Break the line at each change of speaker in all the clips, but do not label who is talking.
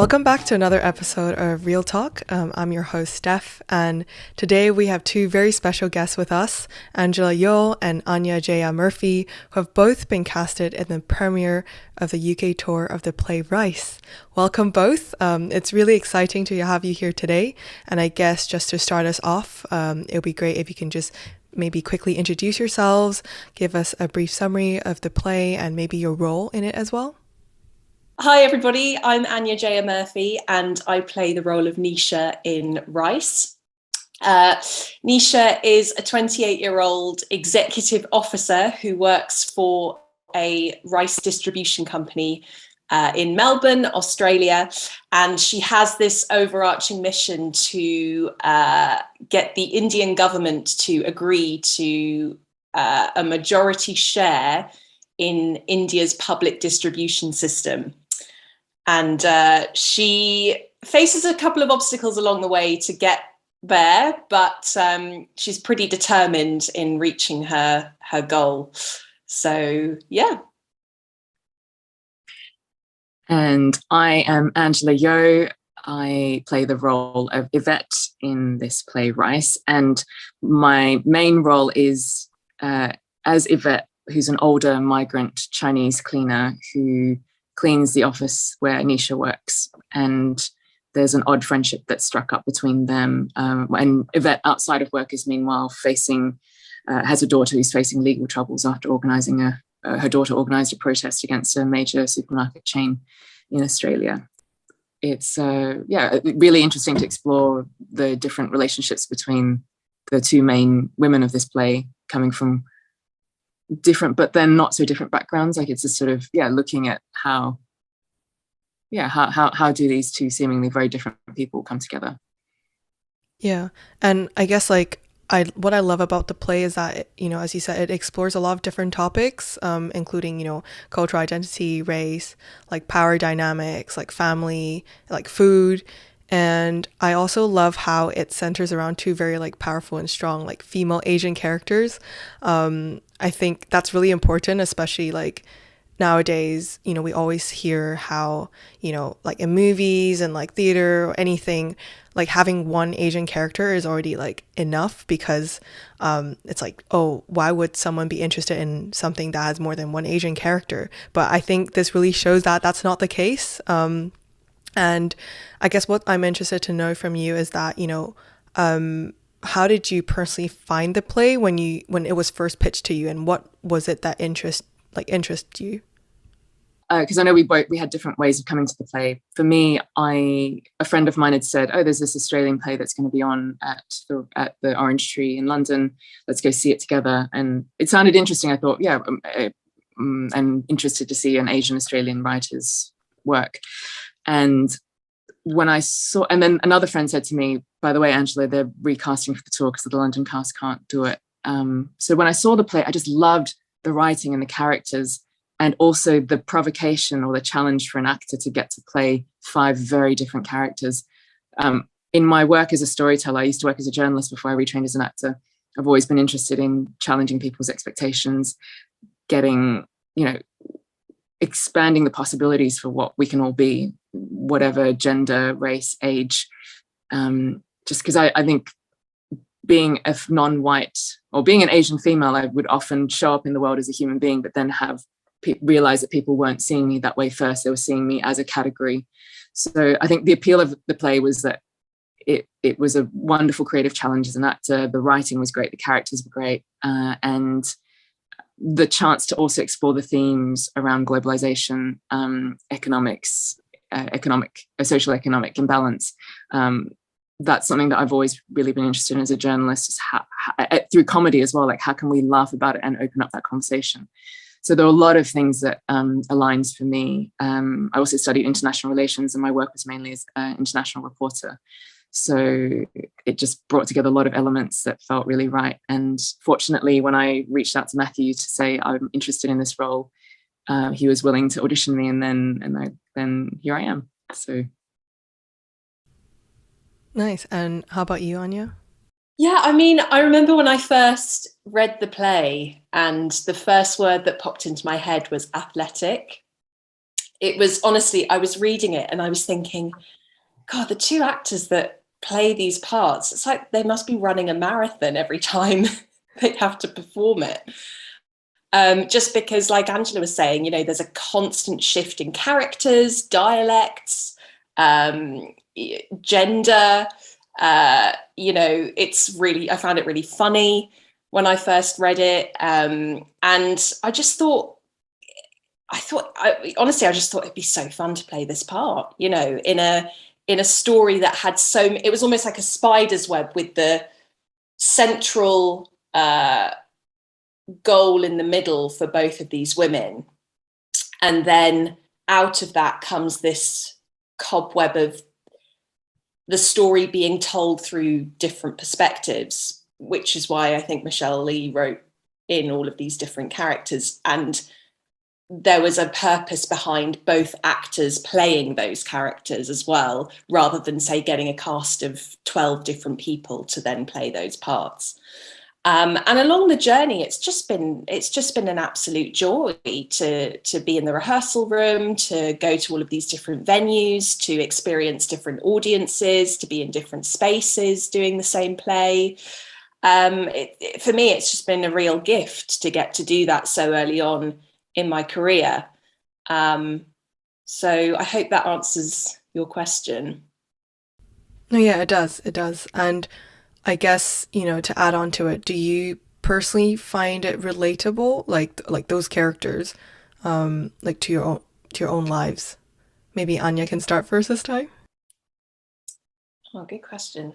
Welcome back to another episode of Real Talk. I'm your host, Steph, and today we have two very special guests with us, Angela Yeoh and Anya Jaya-Murphy, who have both been casted in the premiere of the UK tour of the play Rice. Welcome both. It's really exciting to have you here today, and I guess just to start us off, it would be great if you can just maybe quickly introduce yourselves, give us a brief summary of the play and maybe your role in it as well.
Hi everybody, I'm Anya Jaya-Murphy and I play the role of Nisha in Rice. Nisha is a 28-year-old executive officer who works for a rice distribution company in Melbourne, Australia, and she has this overarching mission to get the Indian government to agree to a majority share in India's public distribution system. And she faces a couple of obstacles along the way to get there, but she's pretty determined in reaching her goal. So, yeah.
And I am Angela Yeoh. I play the role of Yvette in this play, Rice. And my main role is as Yvette, who's an older migrant Chinese cleaner who cleans the office where Nisha works. And there's an odd friendship that struck up between them. And Yvette, outside of work, is meanwhile has a daughter who's facing legal troubles after her daughter organised a protest against a major supermarket chain in Australia. It's really interesting to explore the different relationships between the two main women of this play, coming from different but then not so different backgrounds. Like, it's a sort of looking at how do these two seemingly very different people come together.
And I guess what I love about the play is that, as you said, it explores a lot of different topics, including, cultural identity, race, like power dynamics, like family, like food. And I also love how it centers around two very powerful and strong female Asian characters. I think that's really important, especially nowadays. We always hear how, in movies and theater or anything, having one Asian character is already enough, because it's oh, why would someone be interested in something that has more than one Asian character? But I think this really shows that that's not the case. And I guess what I'm interested to know from you is that, how did you personally find the play when it was first pitched to you, and what was it that interested you?
Because I know we had different ways of coming to the play. For me, a friend of mine had said, "Oh, there's this Australian play that's going to be on at the Orange Tree in London. Let's go see it together." And it sounded interesting. I thought, I'm interested to see an Asian Australian writer's work. And when I saw, and then another friend said to me, "By the way, Angela, they're recasting for the tour because the London cast can't do it." So when I saw the play, I just loved the writing and the characters, and also the provocation or the challenge for an actor to get to play 5 very different characters. In my work as a storyteller, I used to work as a journalist before I retrained as an actor. I've always been interested in challenging people's expectations, expanding the possibilities for what we can all be, whatever gender, race, age. Just because I think being a non-white or being an Asian female, I would often show up in the world as a human being, but then realize that people weren't seeing me that way first. They were seeing me as a category. So I think the appeal of the play was that it was a wonderful creative challenge as an actor. The writing was great, the characters were great, and the chance to also explore the themes around globalization, economics, social economic imbalance. That's something that I've always really been interested in as a journalist, is through comedy as well. How can we laugh about it and open up that conversation? So there are a lot of things that aligns for me. I also studied international relations, and my work was mainly as an international reporter. So it just brought together a lot of elements that felt really right. And fortunately, when I reached out to Matthew to say I'm interested in this role, he was willing to audition me, and then here I am. So
nice. And how about you, Anya?
Yeah, I remember when I first read the play, and the first word that popped into my head was athletic. it was honestly, I was reading it and I was thinking, God, the two actors that play these parts, it's like they must be running a marathon every time they have to perform it. Just because, like Angela was saying, you know, there's a constant shift in characters, dialects, gender. You know, I found it really funny when I first read it. And I just thought, honestly, I just thought it'd be so fun to play this part, you know, in a story that had it was almost like a spider's web with the central goal in the middle for both of these women. And then out of that comes this cobweb of the story being told through different perspectives, which is why I think Michele Lee wrote in all of these different characters. And there was a purpose behind both actors playing those characters as well, rather than, say, getting a cast of 12 different people to then play those parts. And along the journey, it's just been an absolute joy to be in the rehearsal room, to go to all of these different venues, to experience different audiences, to be in different spaces doing the same play. For me, it's just been a real gift to get to do that so early on in my career. So I hope that answers your question.
No, yeah, it does. It does. And I guess, you know, to add on to it, do you personally find it relatable, like those characters, like to your own lives? Maybe Anya can start first this time.
Oh, good question.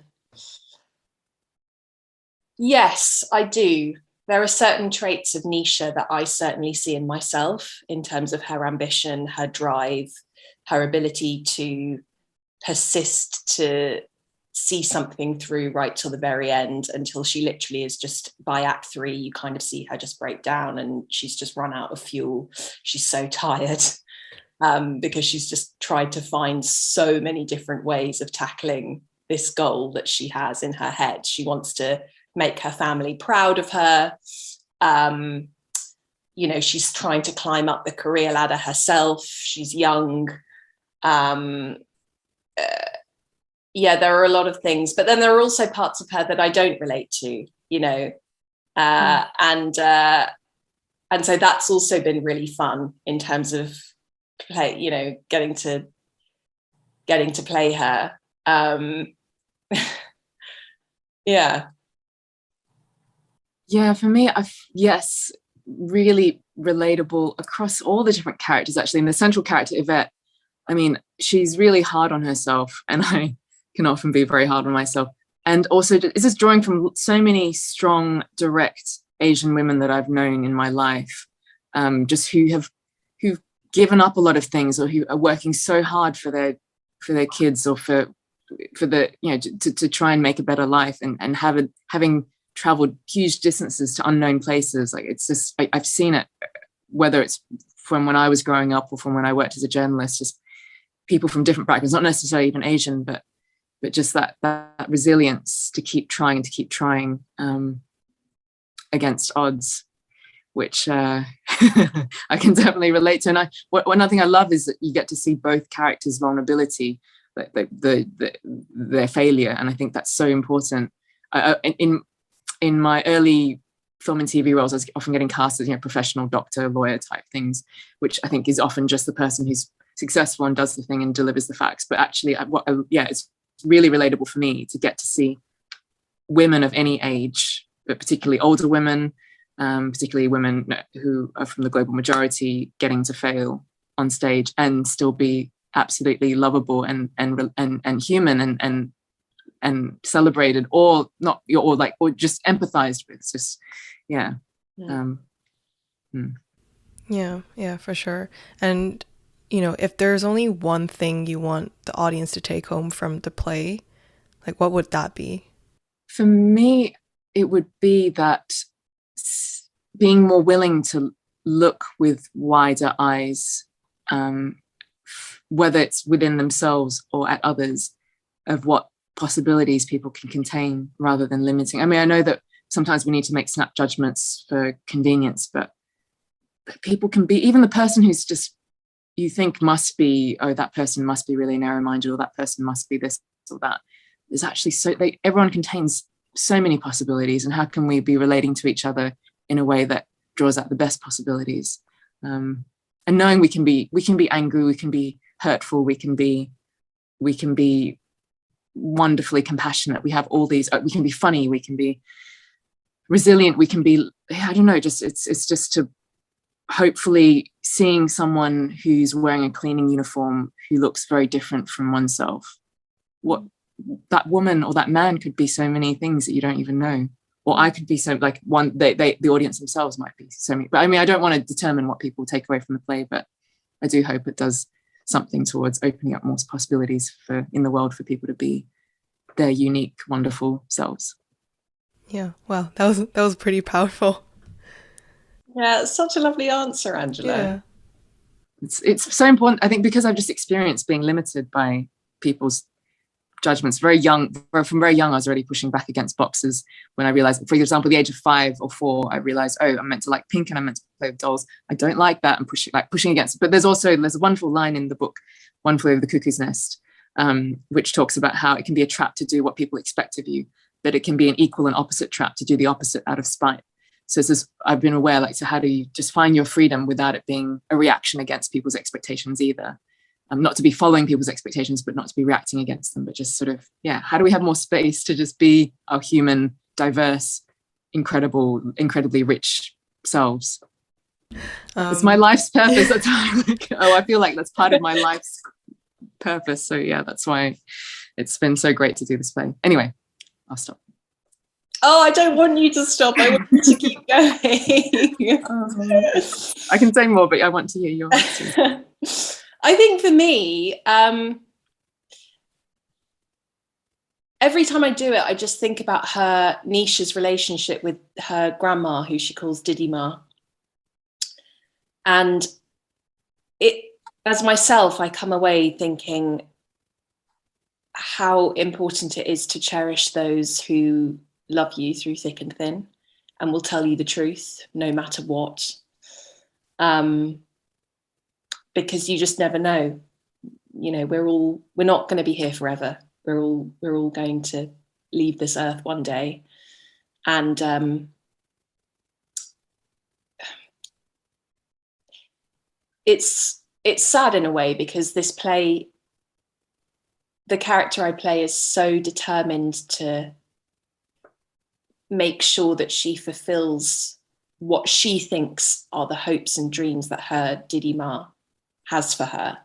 Yes, I do. There are certain traits of Nisha that I certainly see in myself, in terms of her ambition, her drive, her ability to persist, to see something through right till the very end, until she literally is just, by act 3, you kind of see her just break down and she's just run out of fuel. She's so tired because she's just tried to find so many different ways of tackling this goal that she has in her head. She wants to make her family proud of her. You know, she's trying to climb up the career ladder herself. She's young. Yeah, there are a lot of things, but then there are also parts of her that I don't relate to, you know, and so that's also been really fun in terms of play, you know, getting to play her. Yeah.
Yeah, for me, yes, really relatable across all the different characters, actually. And the central character, Yvette, I mean, she's really hard on herself, and I can often be very hard on myself. And also, it's just drawing from so many strong, direct Asian women that I've known in my life, just who've given up a lot of things, or who are working so hard for their kids, or for the, you know, to try and make a better life, and having traveled huge distances to unknown places. Like, it's just, I've seen it, whether it's from when I was growing up or from when I worked as a journalist, just people from different backgrounds, not necessarily even Asian, but just that resilience to keep trying against odds, which I can definitely relate to. And one other thing I love is that you get to see both characters' vulnerability, their failure, and I think that's so important. In my early film and TV roles, I was often getting cast as, you know, professional doctor, lawyer type things, which I think is often just the person who's successful and does the thing and delivers the facts. But actually, it's really relatable for me to get to see women of any age, but particularly older women, particularly women who are from the global majority, getting to fail on stage and still be absolutely lovable and human and celebrated, or not, or just empathized with. It's just, yeah.
Yeah, for sure. And, you know, if there's only one thing you want the audience to take home from the play, like, what would that be?
For me, it would be that being more willing to look with wider eyes, whether it's within themselves or at others, of what possibilities people can contain, rather than limiting. I mean, I know that sometimes we need to make snap judgments for convenience, but people can be, even the person who's just, you think must be, oh, that person must be really narrow-minded, or that person must be this or that. There's actually everyone contains so many possibilities, and how can we be relating to each other in a way that draws out the best possibilities? And knowing we can be angry, we can be hurtful, we can be wonderfully compassionate. We have all these. We can be funny. We can be resilient. We can be. I don't know. Just it's just to hopefully seeing someone who's wearing a cleaning uniform who looks very different from oneself. What that woman or that man could be so many things that you don't even know. Or I could be so like one. The audience themselves might be so many. But I mean, I don't want to determine what people take away from the play, but I do hope it does something towards opening up more possibilities in the world for people to be their unique, wonderful selves.
Yeah, wow, that was pretty powerful.
Yeah, it's such a lovely answer, Angela.
Yeah.
It's so important, I think, because I've just experienced being limited by people's judgments. From very young, I was already pushing back against boxes. When I realized, for example, at the age of 5 or 4, I realized, oh, I'm meant to like pink and I'm meant to play with dolls. I don't like that. I'm pushing against it. But there's a wonderful line in the book, One Flew Over the Cuckoo's Nest, which talks about how it can be a trap to do what people expect of you, but it can be an equal and opposite trap to do the opposite out of spite. So I've been aware, like, so how do you just find your freedom without it being a reaction against people's expectations either? Not to be following people's expectations, but not to be reacting against them, but just sort of, yeah, how do we have more space to just be our human, diverse, incredibly rich selves? It's my life's purpose. That's why I feel like that's part of my life's purpose. So yeah, that's why it's been so great to do this play. Anyway, I'll stop.
Oh, I don't want you to stop. I want you to keep going.
I can say more, but I want to hear your answer.
I think for me, every time I do it, I just think about Nisha's relationship with her grandma, who she calls Didi Ma. And as myself, I come away thinking how important it is to cherish those who love you through thick and thin and will tell you the truth no matter what. Because you just never know. You know, we're not going to be here forever. We're all going to leave this earth one day. And it's sad in a way, because this play, the character I play is so determined to make sure that she fulfills what she thinks are the hopes and dreams that her Didi Ma has for her.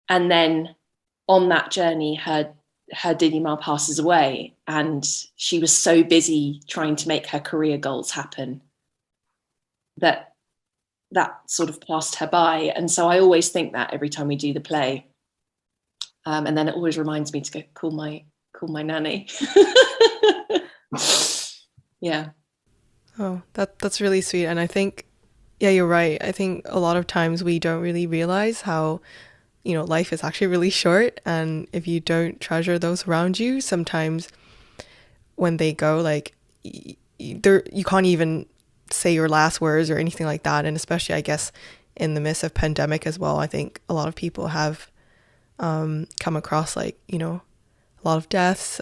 And then on that journey, her Didi Ma passes away, and she was so busy trying to make her career goals happen that sort of passed her by. And so I always think that every time we do the play. And then it always reminds me to go call my nanny. Yeah.
Oh, that's really sweet. And I think, yeah, you're right. I think a lot of times we don't really realize how, you know, life is actually really short. And if you don't treasure those around you, sometimes when they go, like, you can't even say your last words or anything like that. And especially, I guess, in the midst of pandemic as well, I think a lot of people have come across, like, you know, a lot of deaths,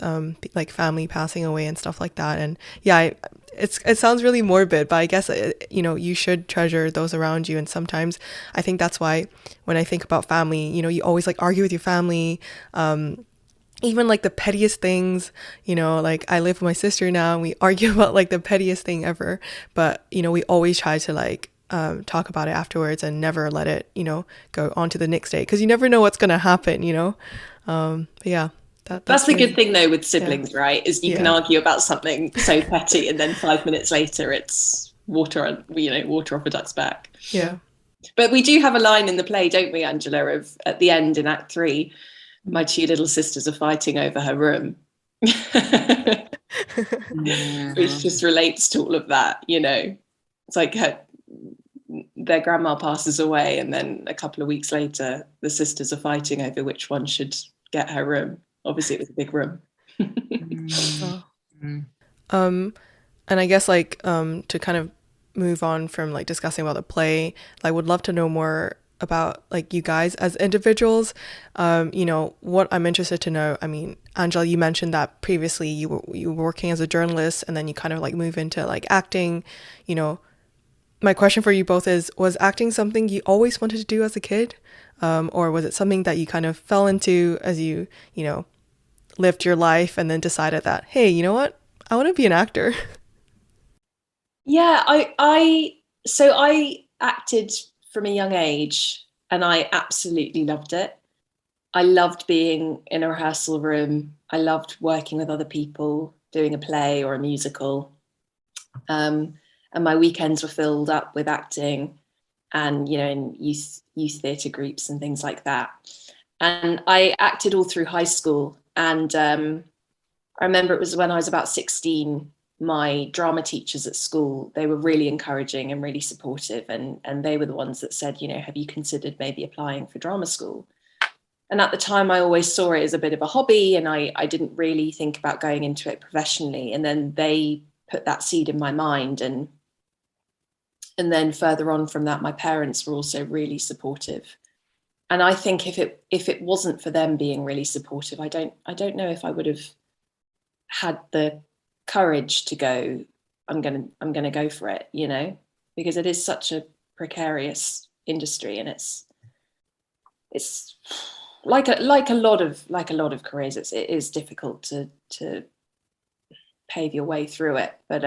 like family passing away and stuff like that. And yeah, it sounds really morbid, but I guess, you know, you should treasure those around you. And sometimes I think that's why when I think about family, you know, you always like argue with your family, even like the pettiest things, you know, like I live with my sister now and we argue about like the pettiest thing ever, but, you know, we always try to like talk about it afterwards and never let it, you know, go on to the next day, because you never know what's going to happen, you know. But yeah.
That's the good thing though with siblings, yeah. Right? Is you can argue about something so petty, and then 5 minutes later it's water off a duck's back.
Yeah.
But we do have a line in the play, don't we, Angela, of at the end in Act 3, my 2 little sisters are fighting over her room. Which just relates to all of that, you know. It's like their grandma passes away, and then a couple of weeks later the sisters are fighting over which one should get her room. Obviously it was a big room.
And I guess like to kind of move on from like discussing about the play, I would love to know more about like you guys as individuals. You know, what I'm interested to know, I mean, Angela, you mentioned that previously you were working as a journalist and then you kind of like move into like acting. You know, my question for you both is, was acting something you always wanted to do as a kid? Or was it something that you kind of fell into as you know, lived your life and then decided that, hey, you know what? I want to be an actor.
Yeah, I acted from a young age and I absolutely loved it. I loved being in a rehearsal room. I loved working with other people, doing a play or a musical. And my weekends were filled up with acting and, you know, in youth theatre groups and things like that. And I acted all through high school. And I remember it was when I was about 16, my drama teachers at school, they were really encouraging and really supportive. And they were the ones that said, you know, have you considered maybe applying for drama school? And at the time, I always saw it as a bit of a hobby and I didn't really think about going into it professionally. And then they put that seed in my mind. And then further on from that, my parents were also really supportive. And I think if it wasn't for them being really supportive, I don't know if I would have had the courage to go, I'm gonna go for it, you know, because it is such a precarious industry, and it's like a lot of careers, it is difficult to pave your way through it. But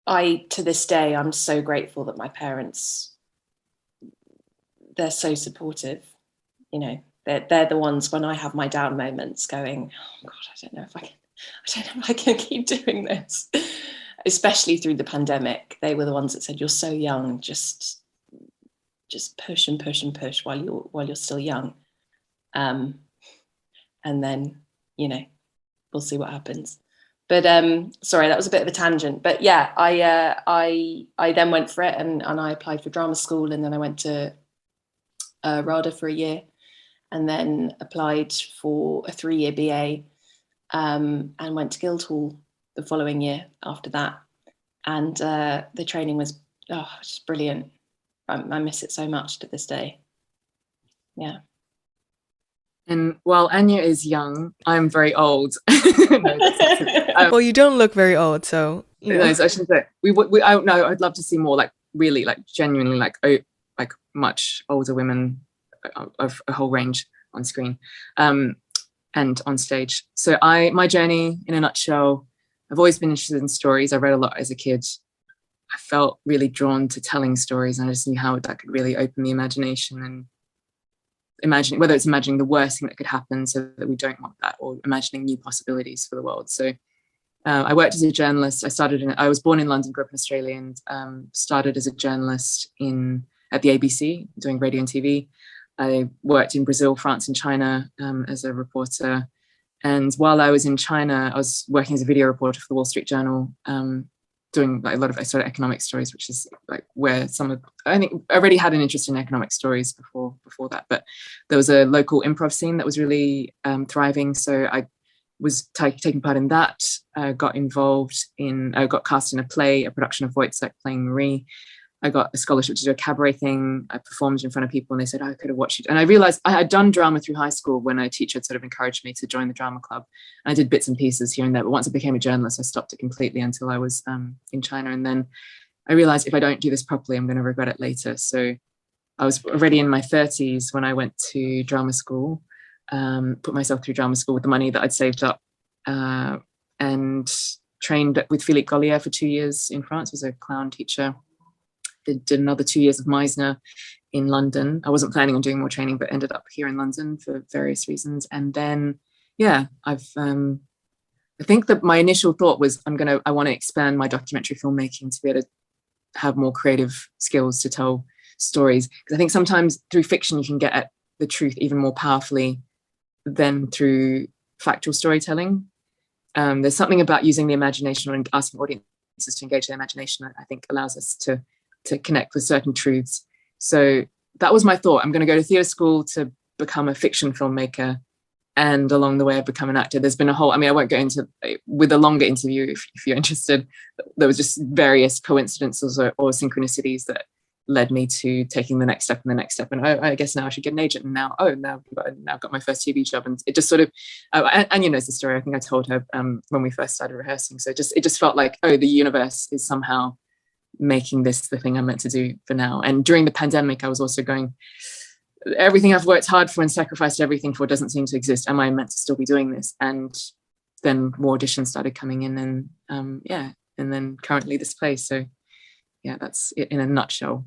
I, to this day, I'm so grateful that my parents, they're so supportive, you know. They're the ones when I have my down moments going, oh God, I don't know if I can keep doing this. Especially through the pandemic, they were the ones that said, you're so young, just push and push and push while you're still young. And then, you know, we'll see what happens. But sorry, that was a bit of a tangent. But yeah, I then went for it and I applied for drama school, and then I went to RADA for a year, and then applied for a 3-year BA, and went to Guildhall the following year after that. And the training was just brilliant. I miss it so much to this day. Yeah.
And while Anya is young, I'm very old. Well, you don't look very old, so you know. No, so I shouldn't say. I don't know. I'd love to see more like really like genuinely like much older women of a whole range on screen, and on stage. So my journey in a nutshell, I've always been interested in stories. I read a lot as a kid. I felt really drawn to telling stories, and I just knew how that could really open the imagination and imagining, whether it's imagining the worst thing that could happen so that we don't want that, or imagining new possibilities for the world. So I worked as a journalist. I was born in London, grew up in Australia, and started as a journalist at the ABC, doing radio and TV. I worked in Brazil, France, and China as a reporter. And while I was in China, I was working as a video reporter for the Wall Street Journal, doing like a lot of sort of economic stories, which is like where I think I already had an interest in economic stories before that, but there was a local improv scene that was really thriving. So I was taking part in that, got cast in a production of Wojciech playing Marie. I got a scholarship to do a cabaret thing. I performed in front of people and they said, I could have watched it. And I realized I had done drama through high school when a teacher had sort of encouraged me to join the drama club. And I did bits and pieces here and there. But once I became a journalist, I stopped it completely until I was in China. And then I realized if I don't do this properly, I'm going to regret it later. So I was already in my 30s when I went to drama school, put myself through drama school with the money that I'd saved up, and trained with Philippe Gaulier for 2 years in France as a clown teacher. Did another 2 years of Meisner in London. I wasn't planning on doing more training, but ended up here in London for various reasons. And then, yeah, I think that my initial thought was I want to expand my documentary filmmaking to be able to have more creative skills to tell stories. Because I think sometimes through fiction, you can get at the truth even more powerfully than through factual storytelling. There's something about using the imagination and asking audiences to engage their imagination that I think allows us to connect with certain truths. So that was my thought. I'm going to go to theatre school to become a fiction filmmaker, and along the way I've become an actor. There's been I won't go into with a longer interview if you're interested. There was just various coincidences or synchronicities that
led me to taking the next step and the next step. And I guess now I should get an agent. And now I've got my first TV job. And it just sort of, Anya knows the story. I think I told her when we first started rehearsing. So it just felt like, oh, the universe is somehow making this the thing I'm meant to do for now. And during the pandemic, I was also going, everything I've worked hard for and sacrificed everything for doesn't seem to exist. Am I meant to still be doing this? And then more auditions started coming in, and and then currently this play. So yeah, that's it in a nutshell.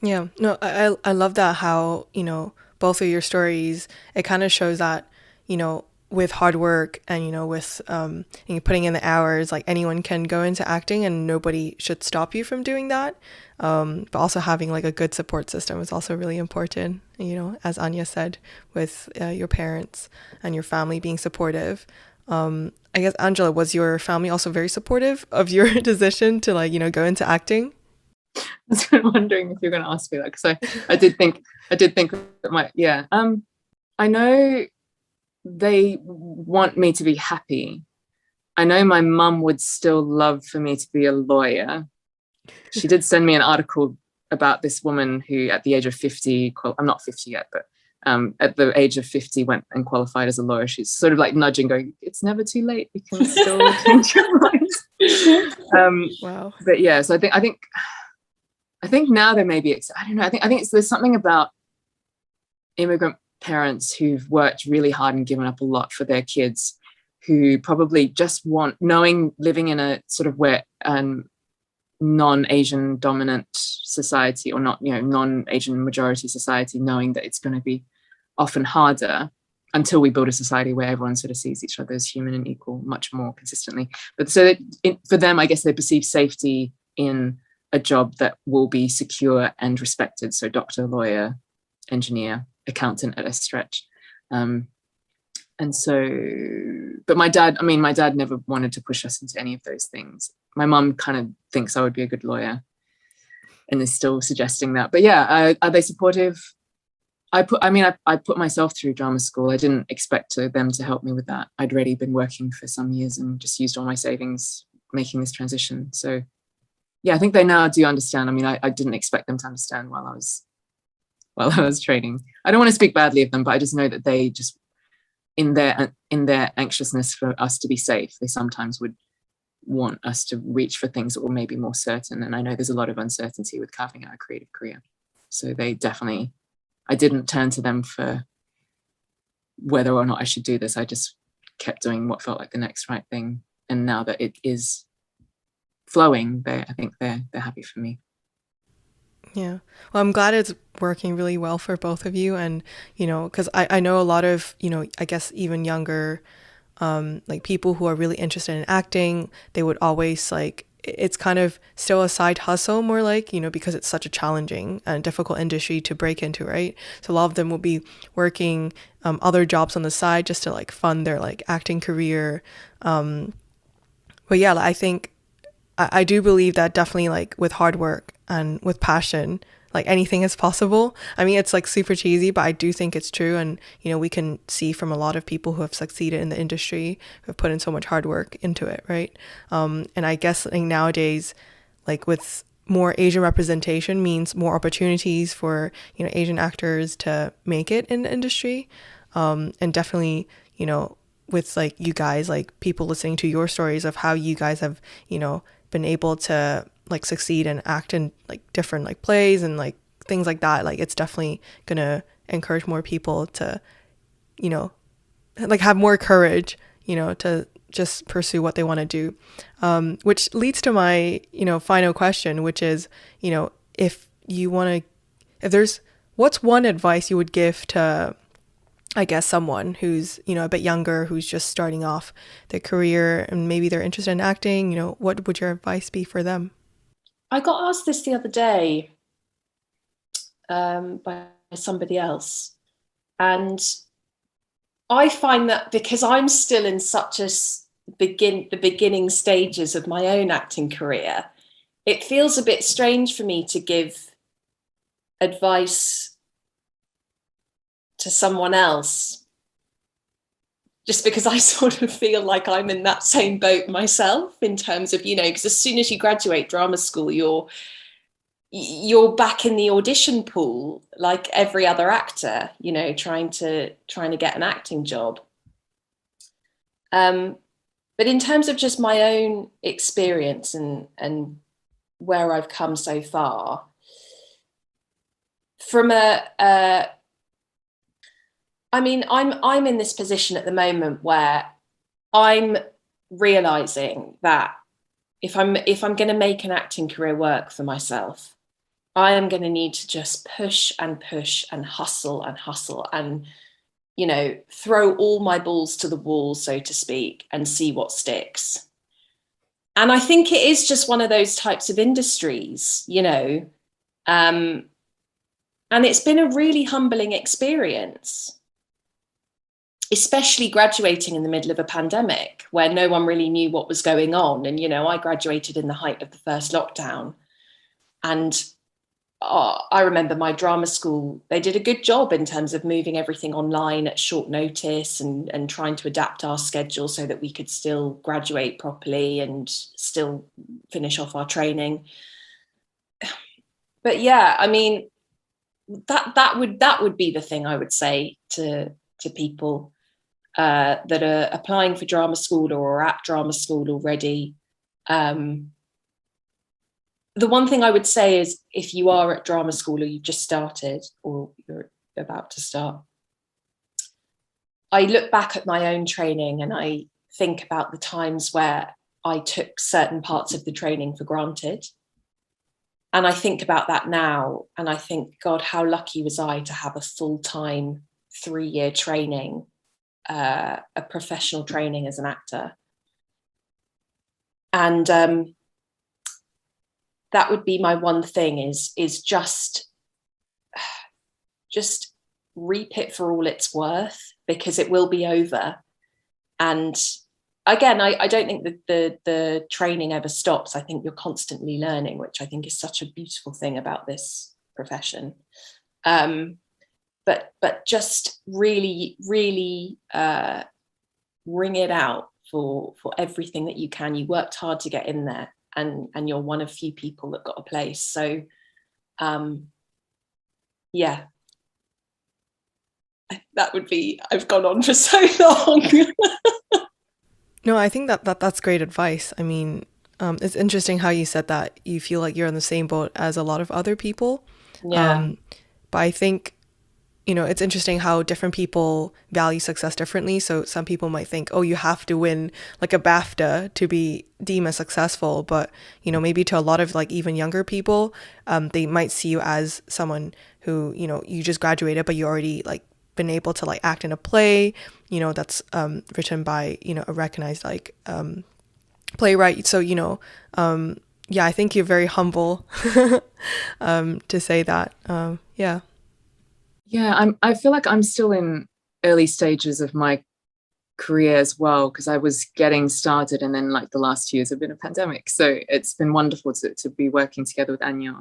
Yeah, no, I love that, how, both of your stories, it kind of shows that, with hard work and, with putting in the hours, like anyone can go into acting and nobody should stop you from doing that. But also having like a good support system is also really important, as Anya said, with your parents and your family being supportive. I guess, Angela, was your family also very supportive of your decision to go into acting?
I was wondering if you're going to ask me that, because I did think that I know they want me to be happy. I know my mum would still love for me to be a lawyer. She did send me an article about this woman who at the age of 50, I'm not 50 yet, but at the age of 50 went and qualified as a lawyer. She's sort of like nudging, going, it's never too late, you can still change your mind.
Wow.
But yeah, so I think now there may be, I don't know, I think there's something about immigrant parents who've worked really hard and given up a lot for their kids, who probably just want, living in a sort of where non-Asian dominant society, or not, non-Asian majority society, knowing that it's going to be often harder until we build a society where everyone sort of sees each other as human and equal much more consistently. But so for them, I guess they perceive safety in a job that will be secure and respected. So doctor, lawyer, engineer, accountant at a stretch. And so, but my dad never wanted to push us into any of those things. My mum kind of thinks I would be a good lawyer and is still suggesting that. But yeah, are they supportive? I put myself through drama school. I didn't expect them to help me with that. I'd already been working for some years and just used all my savings making this transition. So yeah, I think they now do understand. I mean, I didn't expect them to understand while I was training. I don't want to speak badly of them, but I just know that they just, in their anxiousness for us to be safe, they sometimes would want us to reach for things that were maybe more certain. And I know there's a lot of uncertainty with carving out a creative career. So I didn't turn to them for whether or not I should do this. I just kept doing what felt like the next right thing. And now that it is flowing, I think they're happy for me.
Yeah. Well, I'm glad it's working really well for both of you. And, because I know a lot of, I guess even younger, like people who are really interested in acting, they would always it's kind of still a side hustle, more like, because it's such a challenging and difficult industry to break into, right? So a lot of them will be working other jobs on the side just to fund their acting career. But yeah, I think I do believe that definitely with hard work and with passion, anything is possible. I mean, it's super cheesy, but I do think it's true. And, we can see from a lot of people who have succeeded in the industry, who have put in so much hard work into it, right? And I guess nowadays, with more Asian representation means more opportunities for, Asian actors to make it in the industry. And definitely, with you guys, people listening to your stories of how you guys have, been able to succeed and act in different plays and things like that, it's definitely gonna encourage more people to have more courage to just pursue what they want to do, which leads to my final question, which is what's one advice you would give to, I guess, someone who's, a bit younger, who's just starting off their career and maybe they're interested in acting, what would your advice be for them?
I got asked this the other day by somebody else. And I find that because I'm still in such the beginning stages of my own acting career, it feels a bit strange for me to give advice to someone else, just because I sort of feel like I'm in that same boat myself in terms of, because as soon as you graduate drama school, you're you're back in the audition pool like every other actor, you know, trying to get an acting job. But in terms of just my own experience and where I've come so far, from I mean, I'm in this position at the moment where I'm realizing that if I'm going to make an acting career work for myself, I am going to need to just push and push and hustle and, you know, throw all my balls to the wall, so to speak, and see what sticks. And I think it is just one of those types of industries, you know, and it's been a really humbling experience, especially graduating in the middle of a pandemic where no one really knew what was going on. And, you know, I graduated in the height of the first lockdown. And I remember my drama school, they did a good job in terms of moving everything online at short notice and trying to adapt our schedule so that we could still graduate properly and still finish off our training. But yeah, I mean, that would be the thing I would say to people that are applying for drama school or are at drama school already. The one thing I would say is, if you are at drama school or you've just started or you're about to start, I look back at my own training and I think about the times where I took certain parts of the training for granted. And I think about that now and I think, God, how lucky was I to have a full-time 3-year training, a professional training as an actor. And that would be my one thing is just reap it for all it's worth, because it will be over. And again, I don't think that the training ever stops. I think you're constantly learning, which I think is such a beautiful thing about this profession. But just really, really wring it out for everything that you can. You worked hard to get in there. And you're one of few people that got a place. So, yeah, that would be, I've gone on for so long.
No, I think that's great advice. I mean, it's interesting how you said that you feel like you're in the same boat as a lot of other people.
Yeah.
But I think, you know, it's interesting how different people value success differently. So some people might think, oh, you have to win like a BAFTA to be deemed as successful. But, you know, maybe to a lot of like even younger people, they might see you as someone who, you know, you just graduated, but you already like been able to like act in a play, you know, that's written by, you know, a recognized like playwright. So, you know, yeah, I think you're very humble to say that. Yeah.
Yeah, I feel like I'm still in early stages of my career as well, because I was getting started and then like the last 2 years have been a pandemic. So it's been wonderful to be working together with Anya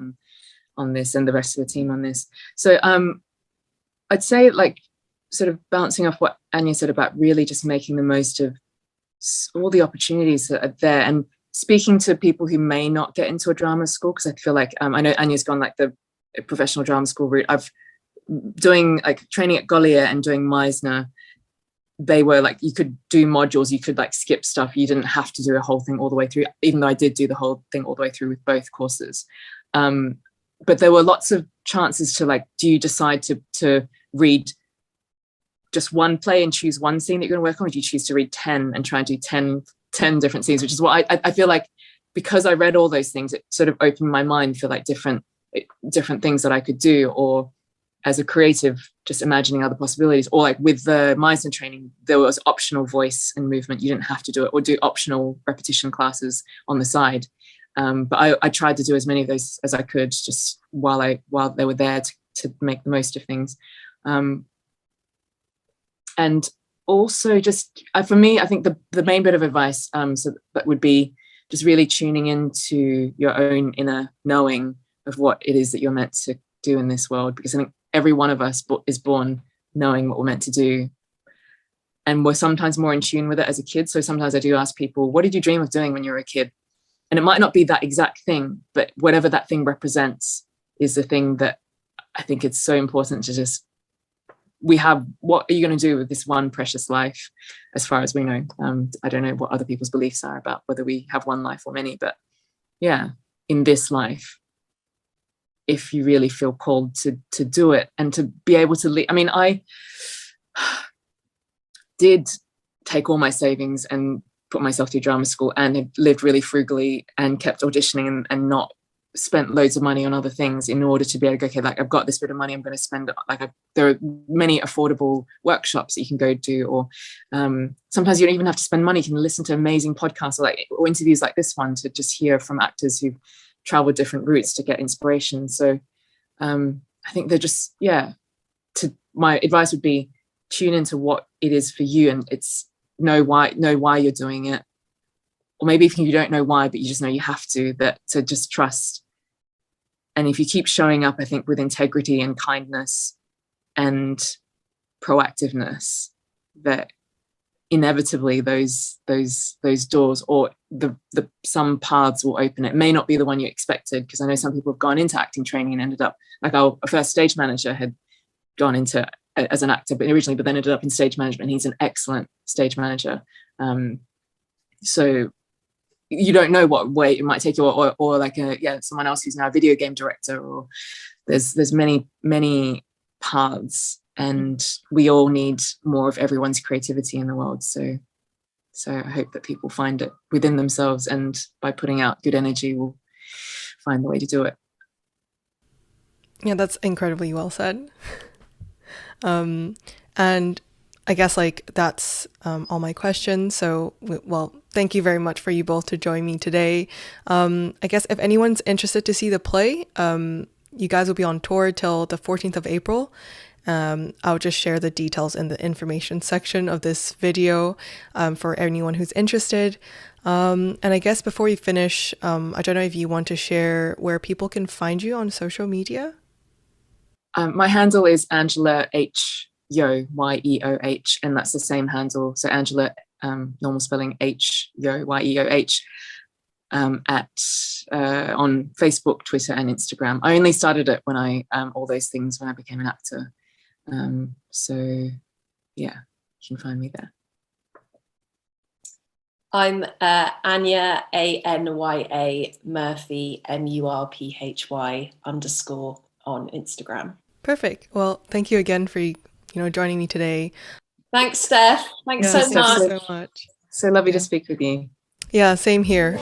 on this and the rest of the team on this. So I'd say, like, sort of bouncing off what Anya said about really just making the most of all the opportunities that are there, and speaking to people who may not get into a drama school, because I feel like I know Anya's gone like the professional drama school route. I've doing like training at Goliath and doing Meisner, they were like, you could do modules, you could like skip stuff, you didn't have to do a whole thing all the way through, even though I did do the whole thing all the way through with both courses. But there were lots of chances to like, do you decide to read just one play and choose one scene that you're going to work on, or do you choose to read 10 and try and do 10 different scenes, which is what I feel like, because I read all those things, it sort of opened my mind for like different things that I could do, or as a creative, just imagining other possibilities. Or like with the Meisner training, there was optional voice and movement. You didn't have to do it, or do optional repetition classes on the side. But I tried to do as many of those as I could, just while they were there to make the most of things. And also just for me, I think the main bit of advice, so that would be just really tuning into your own inner knowing of what it is that you're meant to do in this world, because I think every one of us is born knowing what we're meant to do, and we're sometimes more in tune with it as a kid. So sometimes I do ask people, what did you dream of doing when you were a kid? And it might not be that exact thing, but whatever that thing represents is the thing that I think it's so important to just, what are you going to do with this one precious life, as far as we know? I don't know what other people's beliefs are about whether we have one life or many, but yeah, in this life, if you really feel called to do it and to be able to leave. I mean, I did take all my savings and put myself through drama school and had lived really frugally and kept auditioning and not spent loads of money on other things in order to be able to go, okay, like I've got this bit of money, I'm going to spend it. Like there are many affordable workshops that you can go do, or sometimes you don't even have to spend money. You can listen to amazing podcasts or interviews like this one to just hear from actors who've traveled different routes to get inspiration. So I think they're just, my advice would be tune into what it is for you, and it's know why you're doing it. Or maybe if you don't know why, but you just know you have to just trust. And if you keep showing up, I think, with integrity and kindness and proactiveness, that inevitably those doors or the some paths will open. It may not be the one you expected, because I know some people have gone into acting training and ended up, like our first stage manager had gone into as an actor, but then ended up in stage management. He's an excellent stage manager. So you don't know what way it might take you, or like someone else who's now a video game director, or there's many paths, and we all need more of everyone's creativity in the world. So I hope that people find it within themselves, and by putting out good energy, will find the way to do it.
Yeah, that's incredibly well said. And I guess that's all my questions. So, well, thank you very much for you both to join me today. I guess if anyone's interested to see the play, you guys will be on tour till the 14th of April. I'll just share the details in the information section of this video for anyone who's interested. And I guess before we finish, I don't know if you want to share where people can find you on social media.
My handle is Angela H. Yeoh, Yeoh, and that's the same handle. So Angela, normal spelling, H, Yeoh, Yeoh, on Facebook, Twitter, and Instagram. I only started it when I all those things when I became an actor. So yeah, you can find me there.
I'm Anya Anya Murphy MURPHY _ on Instagram.
Perfect. Well, thank you again for joining me today.
Thanks, Steph. Thanks so much.
So lovely to speak with you.
Yeah, same here.